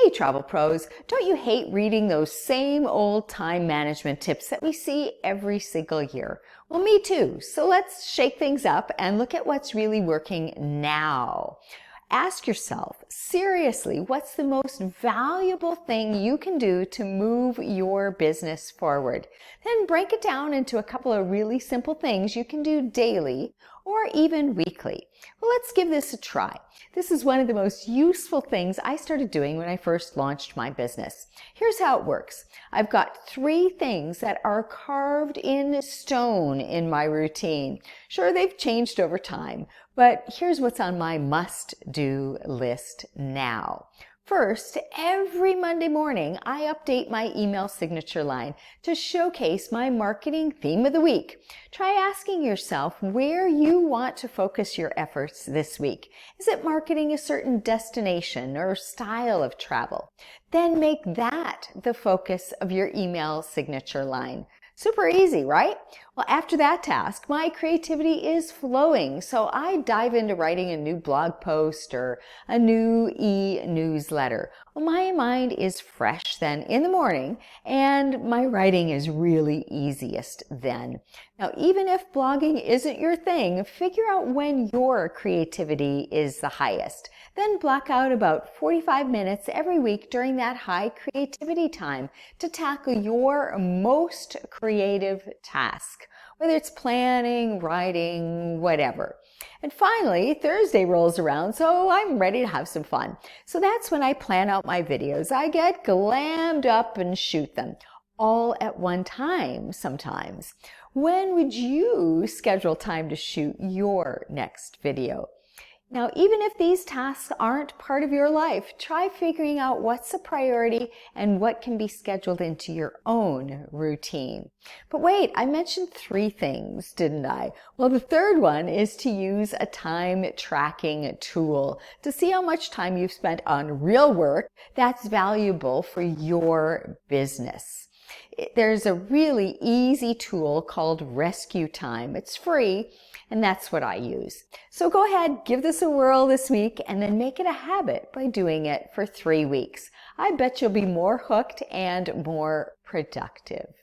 Hey travel pros, don't you hate reading those same old time management tips that we see every single year? Well, me too. So let's shake things up and look at what's really working now. Ask yourself, seriously, what's the most valuable thing you can do to move your business forward? Then break it down into a couple of really simple things you can do daily or even weekly. Well, let's give this a try. This is one of the most useful things I started doing when I first launched my business. Here's how it works. I've got 3 things that are carved in stone in my routine. Sure, they've changed over time, but here's what's on my must-do list now. First, every Monday morning, I update my email signature line to showcase my marketing theme of the week. Try asking yourself where you want to focus your efforts this week. Is it marketing a certain destination or style of travel? Then make that the focus of your email signature line. Super easy, right? Well, after that task, my creativity is flowing, so I dive into writing a new blog post or a new e-newsletter. Well, my mind is fresh then in the morning, and my writing is really easiest then. Now, even if blogging isn't your thing, figure out when your creativity is the highest. Then block out about 45 minutes every week during that high creativity time to tackle your most creative task, whether it's planning, writing, whatever. And finally, Thursday rolls around, so I'm ready to have some fun. So that's when I plan out my videos. I get glammed up and shoot them, all at one time sometimes. When would you schedule time to shoot your next video? Now, even if these tasks aren't part of your life, try figuring out what's a priority and what can be scheduled into your own routine. But wait, I mentioned 3 things, didn't I? Well, the third one is to use a time tracking tool to see how much time you've spent on real work that's valuable for your business. There's a really easy tool called Rescue Time. It's free, and that's what I use. So go ahead, give this a whirl this week, and then make it a habit by doing it for 3 weeks. I bet you'll be more hooked and more productive.